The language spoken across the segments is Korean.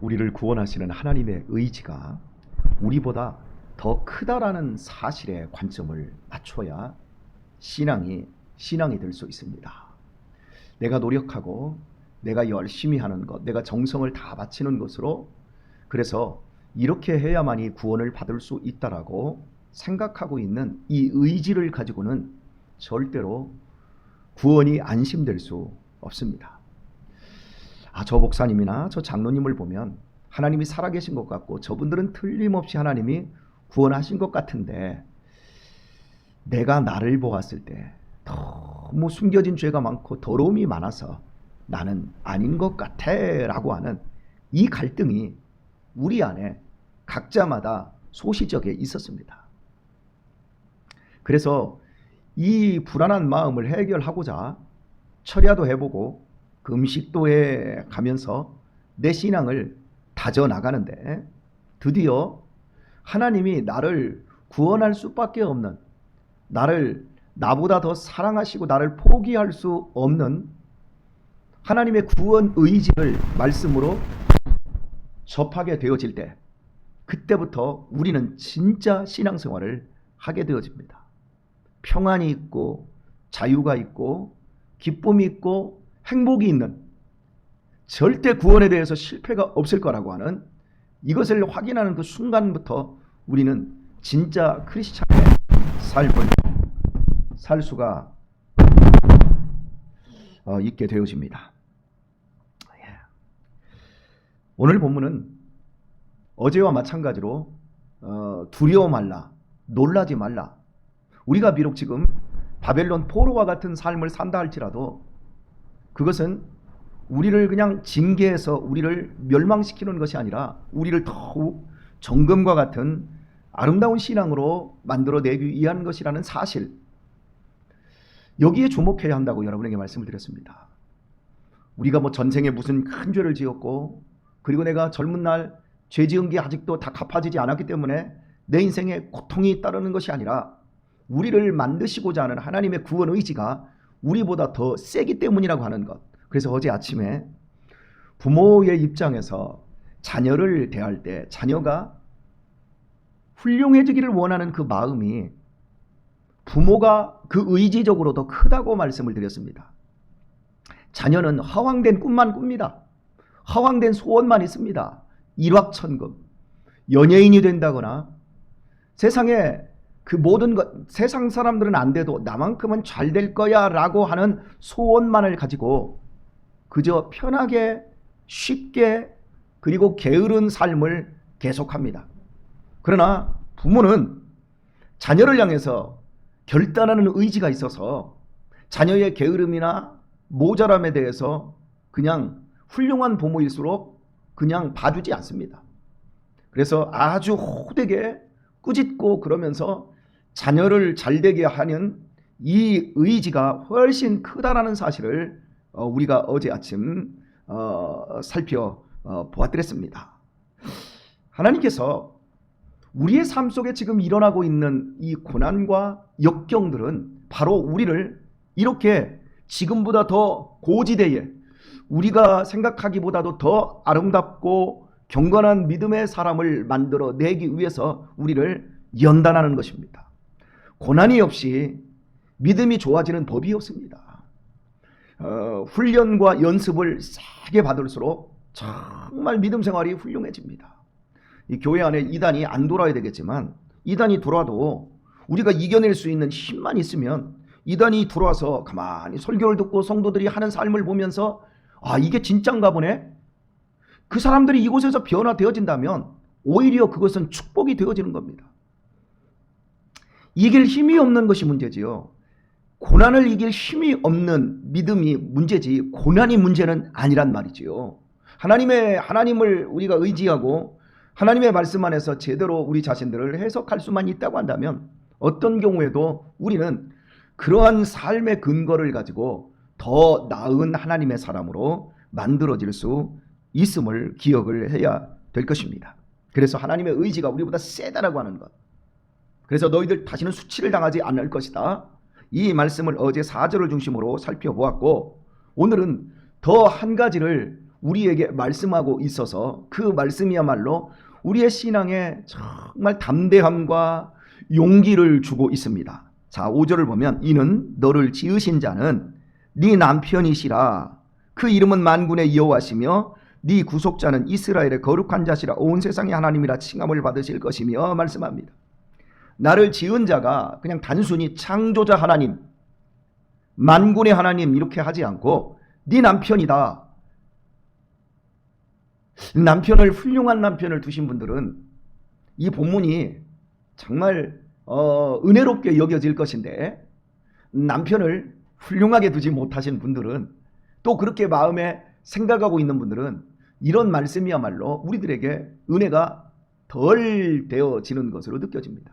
우리를 구원하시는 하나님의 의지가 우리보다 더 크다라는 사실에 관점을 맞춰야 신앙이 될 수 있습니다. 내가 노력하고 내가 열심히 하는 것, 내가 정성을 다 바치는 것으로 그래서 이렇게 해야만이 구원을 받을 수 있다라고 생각하고 있는 이 의지를 가지고는 절대로 구원이 안심될 수 없습니다. 저 목사님이나 저 장로님을 보면 하나님이 살아계신 것 같고 저분들은 틀림없이 하나님이 구원하신 것 같은데 내가 나를 보았을 때 너무 숨겨진 죄가 많고 더러움이 많아서 나는 아닌 것 같아 라고 하는 이 갈등이 우리 안에 각자마다 소시적에 있었습니다. 그래서 이 불안한 마음을 해결하고자 철야도 해보고 금식도 해가면서 내 신앙을 다져나가는데 드디어 하나님이 나를 구원할 수밖에 없는, 나보다 더 사랑하시고 나를 포기할 수 없는 하나님의 구원 의지를 말씀으로 접하게 되어질 때 그때부터 우리는 진짜 신앙생활을 하게 되어집니다. 평안이 있고 자유가 있고 기쁨이 있고 행복이 있는, 절대 구원에 대해서 실패가 없을 거라고 하는 이것을 확인하는 그 순간부터 우리는 진짜 크리스찬의 삶을 살 수가 있게 되어집니다. 오늘 본문은 어제와 마찬가지로 두려워 말라, 놀라지 말라. 우리가 비록 지금 바벨론 포로와 같은 삶을 산다 할지라도 그것은 우리를 그냥 징계해서 우리를 멸망시키는 것이 아니라 우리를 더욱 정금과 같은 아름다운 신앙으로 만들어내기 위한 것이라는 사실, 여기에 주목해야 한다고 여러분에게 말씀을 드렸습니다. 우리가 전생에 무슨 큰 죄를 지었고 그리고 내가 젊은 날 죄 지은 게 아직도 다 갚아지지 않았기 때문에 내 인생에 고통이 따르는 것이 아니라 우리를 만드시고자 하는 하나님의 구원 의지가 우리보다 더 세기 때문이라고 하는 것. 그래서 어제 아침에 부모의 입장에서 자녀를 대할 때 자녀가 훌륭해지기를 원하는 그 마음이 부모가 그 의지적으로 더 크다고 말씀을 드렸습니다. 자녀는 허황된 꿈만 꿉니다. 허황된 소원만 있습니다. 일확천금, 연예인이 된다거나 세상에 그 모든 것, 세상 사람들은 안 돼도 나만큼은 잘 될 거야 라고 하는 소원만을 가지고 그저 편하게 쉽게 그리고 게으른 삶을 계속합니다. 그러나 부모는 자녀를 향해서 결단하는 의지가 있어서 자녀의 게으름이나 모자람에 대해서 그냥 훌륭한 부모일수록 그냥 봐주지 않습니다. 그래서 아주 호되게 꾸짖고 그러면서 자녀를 잘되게 하는 이 의지가 훨씬 크다라는 사실을 우리가 어제 아침 살펴보았더랬습니다. 하나님께서 우리의 삶 속에 지금 일어나고 있는 이 고난과 역경들은 바로 우리를 이렇게 지금보다 더 고지대에 우리가 생각하기보다도 더 아름답고 경건한 믿음의 사람을 만들어내기 위해서 우리를 연단하는 것입니다. 고난이 없이 믿음이 좋아지는 법이 없습니다. 훈련과 연습을 세게 받을수록 정말 믿음 생활이 훌륭해집니다. 이 교회 안에 이단이 안 돌아야 되겠지만 이단이 돌아도 우리가 이겨낼 수 있는 힘만 있으면 이단이 들어와서 가만히 설교를 듣고 성도들이 하는 삶을 보면서 이게 진짠가 보네. 그 사람들이 이곳에서 변화되어진다면 오히려 그것은 축복이 되어지는 겁니다. 이길 힘이 없는 것이 문제지요. 고난을 이길 힘이 없는 믿음이 문제지 고난이 문제는 아니란 말이지요. 하나님을 우리가 의지하고 하나님의 말씀 안에서 제대로 우리 자신들을 해석할 수만 있다고 한다면 어떤 경우에도 우리는 그러한 삶의 근거를 가지고 더 나은 하나님의 사람으로 만들어질 수 있음을 기억을 해야 될 것입니다. 그래서 하나님의 의지가 우리보다 세다라고 하는 것, 그래서 너희들 다시는 수치를 당하지 않을 것이다, 이 말씀을 어제 4절을 중심으로 살펴보았고 오늘은 더 한 가지를 우리에게 말씀하고 있어서 그 말씀이야말로 우리의 신앙에 정말 담대함과 용기를 주고 있습니다. 자, 5절을 보면 이는 너를 지으신 자는 네 남편이시라. 그 이름은 만군의 여호와시며 네 구속자는 이스라엘의 거룩한 자시라. 온 세상의 하나님이라 칭함을 받으실 것이며 말씀합니다. 나를 지은 자가 그냥 단순히 창조자 하나님, 만군의 하나님 이렇게 하지 않고 네 남편이다. 남편을, 훌륭한 남편을 두신 분들은 이 본문이 정말 은혜롭게 여겨질 것인데, 남편을 훌륭하게 두지 못하신 분들은, 또 그렇게 마음에 생각하고 있는 분들은 이런 말씀이야말로 우리들에게 은혜가 덜 되어지는 것으로 느껴집니다.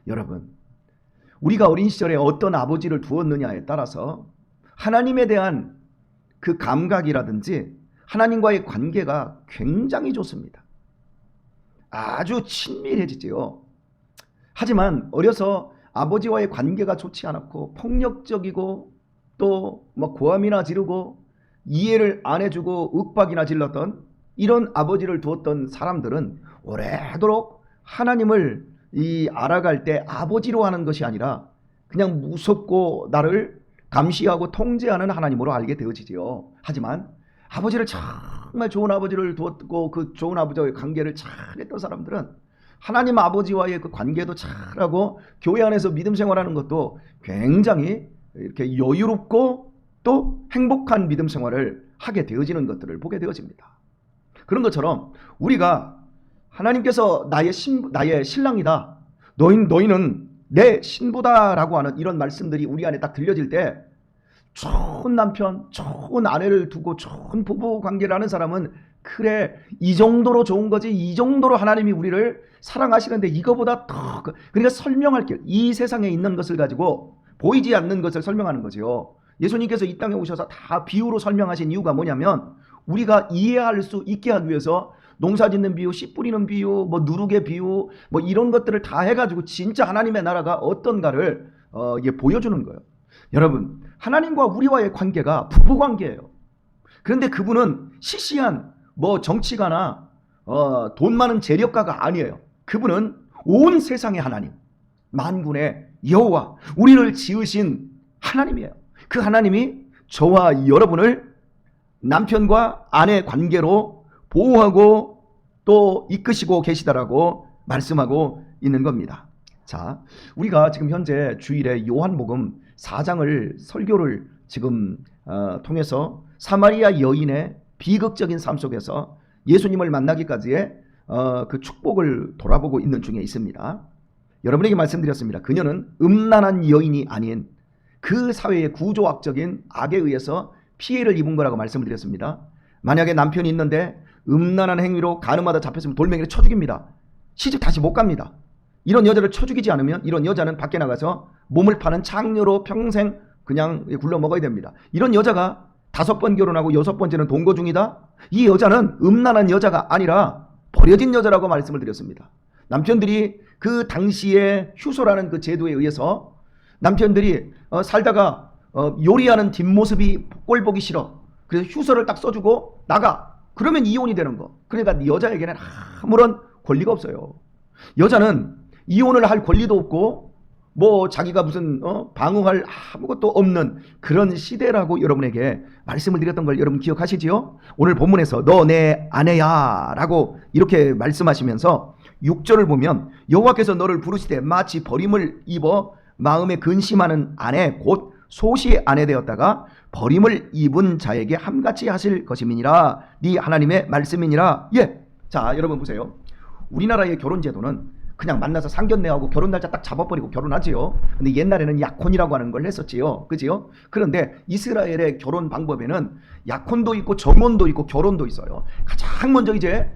여러분, 우리가 어린 시절에 어떤 아버지를 두었느냐에 따라서 하나님에 대한 그 감각이라든지 하나님과의 관계가 굉장히 좋습니다. 아주 친밀해지지요. 하지만 어려서 아버지와의 관계가 좋지 않았고 폭력적이고 또 고함이나 지르고 이해를 안 해주고 윽박이나 질렀던 이런 아버지를 두었던 사람들은 오래도록 하나님을 알아갈 때 아버지로 하는 것이 아니라 그냥 무섭고 나를 감시하고 통제하는 하나님으로 알게 되어지지요. 하지만 아버지를 정말 좋은 아버지를 두었고 그 좋은 아버지와의 관계를 잘했던 사람들은 하나님 아버지와의 그 관계도 잘하고 교회 안에서 믿음 생활하는 것도 굉장히 이렇게 여유롭고 또 행복한 믿음 생활을 하게 되어지는 것들을 보게 되어집니다. 그런 것처럼 우리가 하나님께서 나의 신랑이다, 너희는 내 신부다라고 하는 이런 말씀들이 우리 안에 딱 들려질 때 좋은 남편, 좋은 아내를 두고 좋은 부부 관계를 하는 사람은 그래, 이 정도로 좋은 거지, 이 정도로 하나님이 우리를 사랑하시는데 이거보다 더, 그러니까 설명할 길, 이 세상에 있는 것을 가지고 보이지 않는 것을 설명하는 거죠. 예수님께서 이 땅에 오셔서 다 비유로 설명하신 이유가 뭐냐면 우리가 이해할 수 있게 하기 위해서 농사 짓는 비유, 씨 뿌리는 비유, 누룩의 비유, 이런 것들을 다 해가지고 진짜 하나님의 나라가 어떤가를 보여주는 거예요. 여러분, 하나님과 우리와의 관계가 부부 관계예요. 그런데 그분은 시시한 정치가나 돈 많은 재력가가 아니에요. 그분은 온 세상의 하나님, 만군의 여호와, 우리를 지으신 하나님이에요. 그 하나님이 저와 여러분을 남편과 아내 관계로 보호하고 또 이끄시고 계시다라고 말씀하고 있는 겁니다. 자, 우리가 지금 현재 주일에 요한복음 4장을 설교를 지금 통해서 사마리아 여인의 비극적인 삶 속에서 예수님을 만나기까지의 그 축복을 돌아보고 있는 중에 있습니다. 여러분에게 말씀드렸습니다. 그녀는 음란한 여인이 아닌 그 사회의 구조학적인 악에 의해서 피해를 입은 거라고 말씀을 드렸습니다. 만약에 남편이 있는데 음란한 행위로 가늠하다 잡혔으면 돌멩이를 쳐 죽입니다. 시집 다시 못 갑니다. 이런 여자를 쳐 죽이지 않으면 이런 여자는 밖에 나가서 몸을 파는 창녀로 평생 그냥 굴러 먹어야 됩니다. 이런 여자가 5번 결혼하고 6번째는 동거 중이다? 이 여자는 음란한 여자가 아니라 버려진 여자라고 말씀을 드렸습니다. 남편들이 그 당시에 휴소라는 그 제도에 의해서 남편들이 살다가 요리하는 뒷모습이 꼴 보기 싫어. 그래서 휴소를 딱 써주고 나가. 그러면 이혼이 되는 거. 그러니까 여자에게는 아무런 권리가 없어요. 여자는 이혼을 할 권리도 없고 자기가 무슨 방어할 아무것도 없는 그런 시대라고 여러분에게 말씀을 드렸던 걸 여러분 기억하시지요? 오늘 본문에서 너 내 아내야 라고 이렇게 말씀하시면서 6절을 보면 여호와께서 너를 부르시되 마치 버림을 입어 마음에 근심하는 아내 곧 소시의 아내 되었다가 버림을 입은 자에게 함같이 하실 것임이니라. 네 하나님의 말씀이니라. 예. 자, 여러분 보세요. 우리나라의 결혼제도는 그냥 만나서 상견례하고 결혼 날짜 딱 잡아버리고 결혼하지요. 근데 옛날에는 약혼이라고 하는 걸 했었지요. 그지요? 그런데 이스라엘의 결혼 방법에는 약혼도 있고 정혼도 있고 결혼도 있어요. 가장 먼저 이제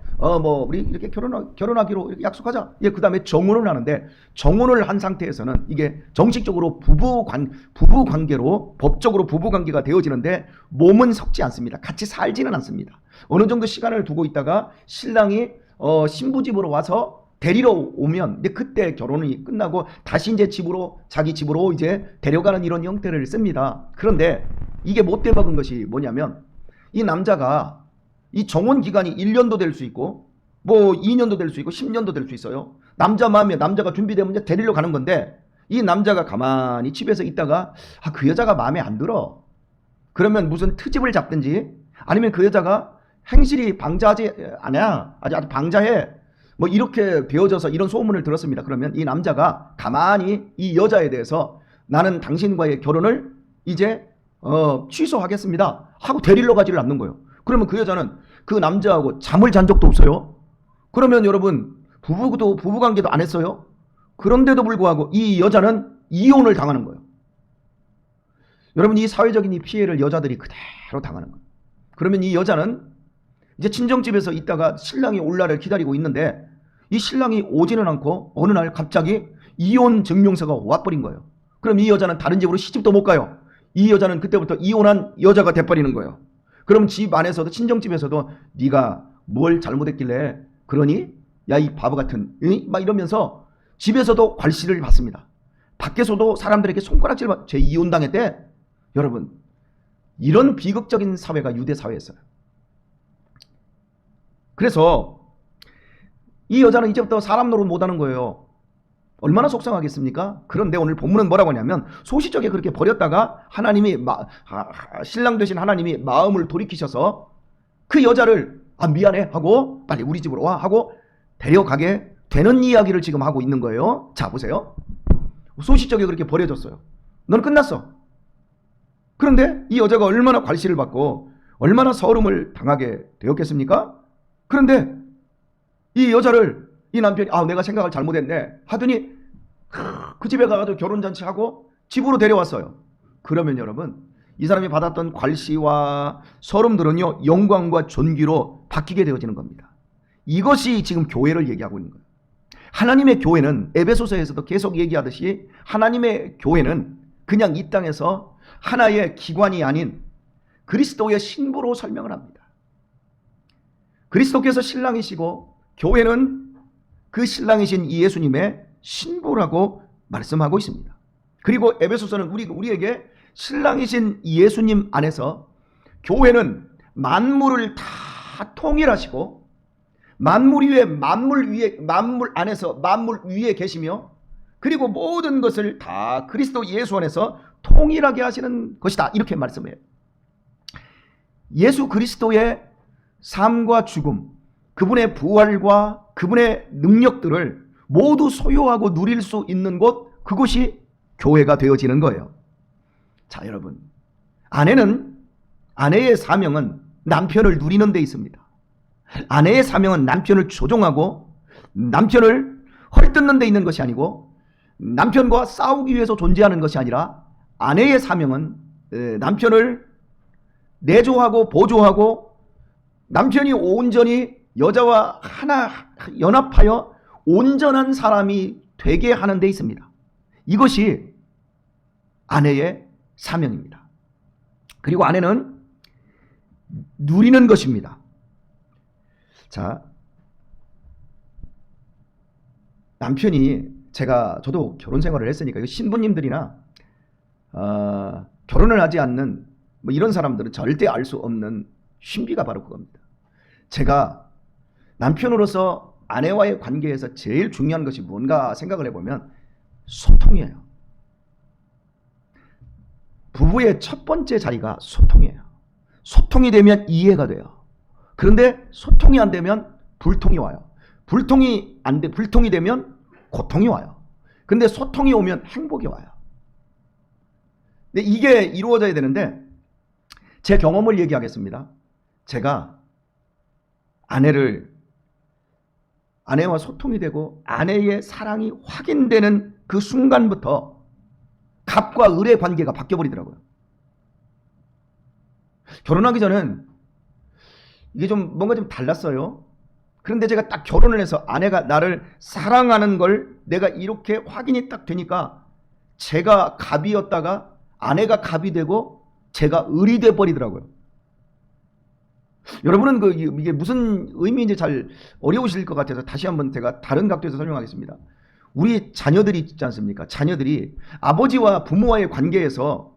우리 이렇게 결혼하기로 약속하자. 예, 그다음에 정혼을 하는데 정혼을 한 상태에서는 이게 정식적으로 부부 관계로 법적으로 부부 관계가 되어지는데 몸은 섞지 않습니다. 같이 살지는 않습니다. 어느 정도 시간을 두고 있다가 신랑이 신부 집으로 와서 데리러 오면 그때 결혼이 끝나고 다시 이제 자기 집으로 이제 데려가는 이런 형태를 씁니다. 그런데 이게 못돼 박은 것이 뭐냐면 이 남자가 이 정원 기간이 1년도 될 수 있고 뭐 2년도 될 수 있고 10년도 될 수 있어요. 남자 마음에 남자가 준비되면 이제 데리러 가는 건데 이 남자가 가만히 집에서 있다가 그 여자가 마음에 안 들어. 그러면 무슨 트집을 잡든지 아니면 그 여자가 행실이 방자하지 않아. 아주 방자해. 뭐 이렇게 되어져서 이런 소문을 들었습니다. 그러면 이 남자가 가만히 이 여자에 대해서 나는 당신과의 결혼을 이제 취소하겠습니다 하고 데리러 가지를 않는 거예요. 그러면 그 여자는 그 남자하고 잠을 잔 적도 없어요. 그러면 여러분 부부관계도 안 했어요. 그런데도 불구하고 이 여자는 이혼을 당하는 거예요. 여러분 이 사회적인 이 피해를 여자들이 그대로 당하는 거예요. 그러면 이 여자는 이제 친정집에서 있다가 신랑이 올 날을 기다리고 있는데 이 신랑이 오지는 않고 어느 날 갑자기 이혼 증명서가 와버린 거예요. 그럼 이 여자는 다른 집으로 시집도 못 가요. 이 여자는 그때부터 이혼한 여자가 돼버리는 거예요. 그럼 집 안에서도 친정집에서도 네가 뭘 잘못했길래 그러니? 야 이 바보 같은 막 이러면서 집에서도 괄시를 받습니다. 밖에서도 사람들에게 손가락질 받 제 이혼당했대. 여러분 이런 비극적인 사회가 유대 사회였어요. 그래서 이 여자는 이제부터 사람 노릇 못하는 거예요. 얼마나 속상하겠습니까? 그런데 오늘 본문은 뭐라고 하냐면 소시적에 그렇게 버렸다가 하나님이 신랑 되신 하나님이 마음을 돌이키셔서 그 여자를 미안해 하고 빨리 우리 집으로 와 하고 데려가게 되는 이야기를 지금 하고 있는 거예요. 자 보세요. 소시적에 그렇게 버려졌어요. 넌 끝났어. 그런데 이 여자가 얼마나 괄시를 받고 얼마나 서름을 당하게 되었겠습니까? 그런데 이 여자를 이 남편이 내가 생각을 잘못했네 하더니 그 집에 가가지고 결혼잔치하고 집으로 데려왔어요. 그러면 여러분 이 사람이 받았던 괄시와 서름들은요 영광과 존귀로 바뀌게 되어지는 겁니다. 이것이 지금 교회를 얘기하고 있는 거예요. 하나님의 교회는 에베소서에서도 계속 얘기하듯이 하나님의 교회는 그냥 이 땅에서 하나의 기관이 아닌 그리스도의 신부로 설명을 합니다. 그리스도께서 신랑이시고 교회는 그 신랑이신 예수님의 신부라고 말씀하고 있습니다. 그리고 에베소서는 우리에게 신랑이신 예수님 안에서 교회는 만물을 다 통일하시고 만물 안에서 만물 위에 계시며 그리고 모든 것을 다 그리스도 예수 안에서 통일하게 하시는 것이다. 이렇게 말씀해요. 예수 그리스도의 삶과 죽음, 그분의 부활과 그분의 능력들을 모두 소유하고 누릴 수 있는 곳, 그곳이 교회가 되어지는 거예요. 자, 여러분, 아내의 사명은 남편을 누리는 데 있습니다. 아내의 사명은 남편을 조종하고 남편을 헐뜯는 데 있는 것이 아니고 남편과 싸우기 위해서 존재하는 것이 아니라 아내의 사명은 남편을 내조하고 보조하고 남편이 온전히 여자와 하나 연합하여 온전한 사람이 되게 하는 데 있습니다. 이것이 아내의 사명입니다. 그리고 아내는 누리는 것입니다. 자, 남편이 저도 결혼 생활을 했으니까 신부님들이나 결혼을 하지 않는 뭐 이런 사람들은 절대 알 수 없는 신비가 바로 그겁니다. 제가 남편으로서 아내와의 관계에서 제일 중요한 것이 뭔가 생각을 해보면 소통이에요. 부부의 첫 번째 자리가 소통이에요. 소통이 되면 이해가 돼요. 그런데 소통이 안 되면 불통이 와요. 불통이 되면 고통이 와요. 근데 소통이 오면 행복이 와요. 근데 이게 이루어져야 되는데 제 경험을 얘기하겠습니다. 제가 아내와 소통이 되고 아내의 사랑이 확인되는 그 순간부터 갑과 을의 관계가 바뀌어버리더라고요. 결혼하기 전엔 이게 뭔가 좀 달랐어요. 그런데 제가 딱 결혼을 해서 아내가 나를 사랑하는 걸 내가 이렇게 확인이 딱 되니까 제가 갑이었다가 아내가 갑이 되고 제가 을이 돼버리더라고요. 여러분은 이게 무슨 의미인지 잘 어려우실 것 같아서 다시 한번 제가 다른 각도에서 설명하겠습니다. 우리 자녀들이 있지 않습니까? 자녀들이 아버지와 부모와의 관계에서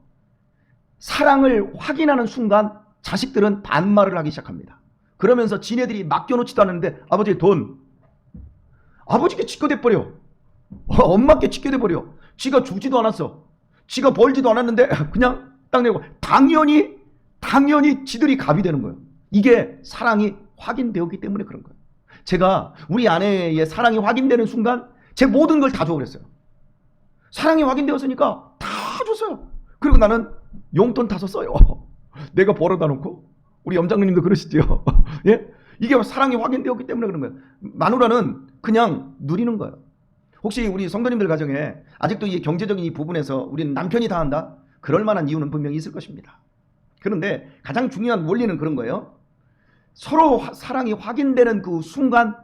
사랑을 확인하는 순간 자식들은 반말을 하기 시작합니다. 그러면서 지네들이 맡겨놓지도 않았는데 아버지의 돈, 아버지께 직거돼 버려. 엄마께 직거돼 버려. 지가 주지도 않았어. 지가 벌지도 않았는데 그냥 딱 내고 당연히 지들이 갑이 되는 거예요. 이게 사랑이 확인되었기 때문에 그런 거예요. 제가 우리 아내의 사랑이 확인되는 순간 제 모든 걸 다 줘버렸어요. 사랑이 확인되었으니까 다 줬어요. 그리고 나는 용돈 다 썼어요. 내가 벌어다 놓고. 우리 염장님도 그러시죠. 예? 이게 사랑이 확인되었기 때문에 그런 거예요. 마누라는 그냥 누리는 거예요. 혹시 우리 성도님들 가정에 아직도 이 경제적인 이 부분에서 우리는 남편이 다 한다? 그럴 만한 이유는 분명히 있을 것입니다. 그런데 가장 중요한 원리는 그런 거예요. 서로 사랑이 확인되는 그 순간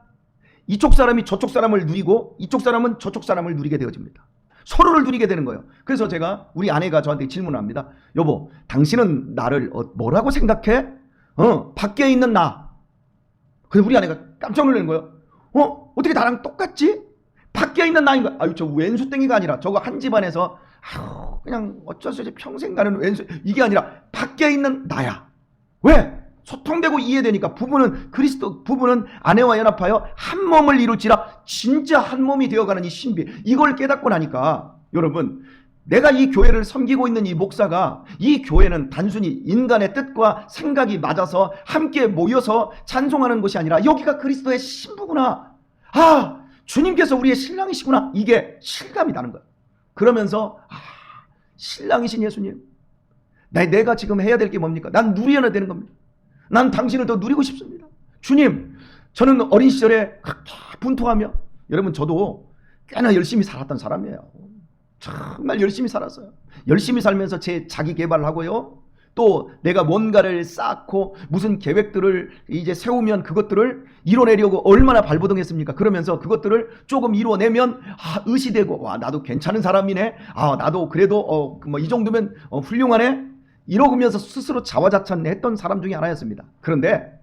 이쪽 사람이 저쪽 사람을 누리고 이쪽 사람은 저쪽 사람을 누리게 되어집니다. 서로를 누리게 되는 거예요. 그래서 제가 우리 아내가 저한테 질문을 합니다. 여보, 당신은 나를 뭐라고 생각해? 밖에 있는 나. 근데 우리 아내가 깜짝 놀라는 거예요. 어떻게 나랑 똑같지? 밖에 있는 나인가? 아유, 저 왼수땡이가 아니라 저거 한 집안에서 그냥 어쩔 수 없이 평생 가는 왼수, 이게 아니라 밖에 있는 나야. 왜? 소통되고 이해되니까 부부는 아내와 연합하여 한 몸을 이룰지라. 진짜 한 몸이 되어가는 이 신비, 이걸 깨닫고 나니까 여러분, 내가 이 교회를 섬기고 있는 이 목사가, 이 교회는 단순히 인간의 뜻과 생각이 맞아서 함께 모여서 찬송하는 것이 아니라 여기가 그리스도의 신부구나. 아, 주님께서 우리의 신랑이시구나. 이게 실감이 나는 거예요. 그러면서 신랑이신 예수님, 내가 지금 해야 될 게 뭡니까? 난 누려야 되는 겁니다. 난 당신을 더 누리고 싶습니다. 주님, 저는 어린 시절에 그렇게 분투하며, 여러분 저도 꽤나 열심히 살았던 사람이에요. 정말 열심히 살았어요. 열심히 살면서 제 자기 개발을 하고요. 또 내가 뭔가를 쌓고 무슨 계획들을 이제 세우면 그것들을 이뤄내려고 얼마나 발버둥했습니까? 그러면서 그것들을 조금 이뤄내면 의시되고, 와, 나도 괜찮은 사람이네. 나도 그래도 이 정도면 훌륭하네. 이러면서 스스로 자화자찬했던 사람 중에 하나였습니다. 그런데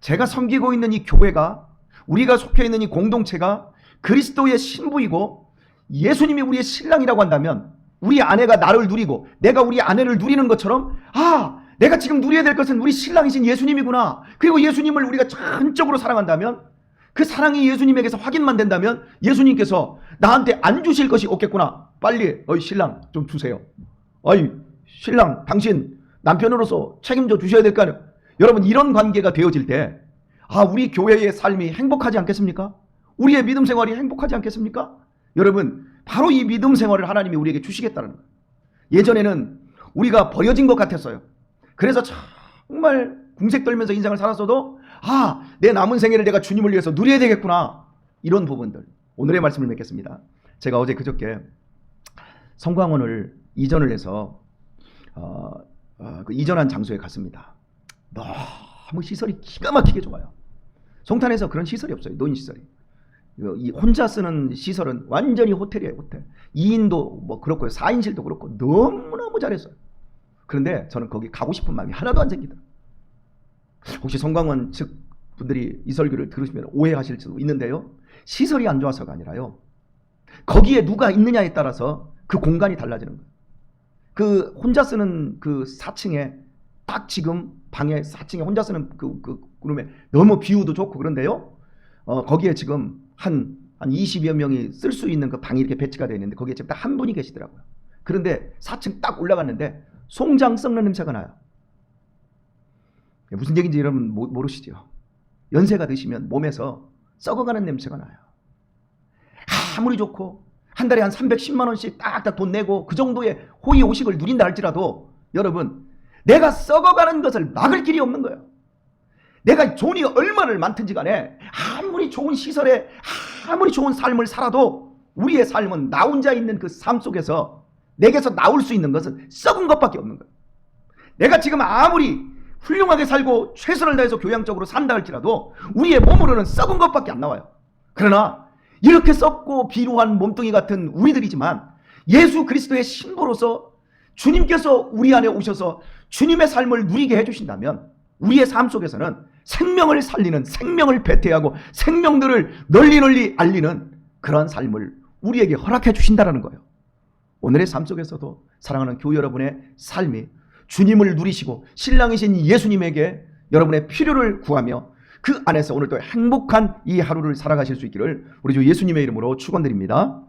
제가 섬기고 있는 이 교회가, 우리가 속해 있는 이 공동체가 그리스도의 신부이고 예수님이 우리의 신랑이라고 한다면, 우리 아내가 나를 누리고 내가 우리 아내를 누리는 것처럼, 내가 지금 누려야 될 것은 우리 신랑이신 예수님이구나. 그리고 예수님을 우리가 전적으로 사랑한다면, 그 사랑이 예수님에게서 확인만 된다면 예수님께서 나한테 안 주실 것이 없겠구나. 빨리 신랑 좀 주세요. 신랑, 당신 남편으로서 책임져 주셔야 될 거 아니에요. 여러분, 이런 관계가 되어질 때 우리 교회의 삶이 행복하지 않겠습니까? 우리의 믿음 생활이 행복하지 않겠습니까? 여러분, 바로 이 믿음 생활을 하나님이 우리에게 주시겠다는 거예요. 예전에는 우리가 버려진 것 같았어요. 그래서 정말 궁색 떨면서 인생을 살았어도 내 남은 생애를 내가 주님을 위해서 누려야 되겠구나. 이런 부분들, 오늘의 말씀을 맺겠습니다. 제가 어제 그저께 성광원을 이전을 해서 그 이전한 장소에 갔습니다. 너무 시설이 기가 막히게 좋아요. 송탄에서 그런 시설이 없어요. 노인시설이. 이 혼자 쓰는 시설은 완전히 호텔이에요. 호텔. 2인도 그렇고요, 4인실도 그렇고 너무너무 잘했어요. 그런데 저는 거기 가고 싶은 마음이 하나도 안 생기더라고요. 혹시 송광원 측 분들이 이 설교를 들으시면 오해하실 수도 있는데요, 시설이 안 좋아서가 아니라요, 거기에 누가 있느냐에 따라서 그 공간이 달라지는 거예요. 그 혼자 쓰는 그 4층에 딱 지금 방에 4층에 혼자 쓰는 그 룸에 너무 비유도 좋고 그런데요, 거기에 지금 한 20여 명이 쓸 수 있는 그 방이 이렇게 배치가 되어 있는데 거기에 지금 딱 한 분이 계시더라고요. 그런데 4층 딱 올라갔는데 송장 썩는 냄새가 나요. 무슨 얘기인지 여러분 모르시죠? 연세가 드시면 몸에서 썩어가는 냄새가 나요. 아무리 좋고 한 달에 한 310만 원씩 딱딱 돈 내고 그 정도의 호의호식을 누린다 할지라도 여러분, 내가 썩어가는 것을 막을 길이 없는 거예요. 내가 돈이 얼마나 많든지 간에 아무리 좋은 시설에 아무리 좋은 삶을 살아도 우리의 삶은 나 혼자 있는 그 삶 속에서 내게서 나올 수 있는 것은 썩은 것밖에 없는 거예요. 내가 지금 아무리 훌륭하게 살고 최선을 다해서 교양적으로 산다 할지라도 우리의 몸으로는 썩은 것밖에 안 나와요. 그러나 이렇게 썩고 비루한 몸뚱이 같은 우리들이지만 예수 그리스도의 신부로서 주님께서 우리 안에 오셔서 주님의 삶을 누리게 해주신다면 우리의 삶 속에서는 생명을 살리는, 생명을 배태하고 생명들을 널리 알리는 그런 삶을 우리에게 허락해 주신다는 거예요. 오늘의 삶 속에서도 사랑하는 교회 여러분의 삶이 주님을 누리시고 신랑이신 예수님에게 여러분의 필요를 구하며 그 안에서 오늘도 행복한 이 하루를 살아가실 수 있기를 우리 주 예수님의 이름으로 축원드립니다.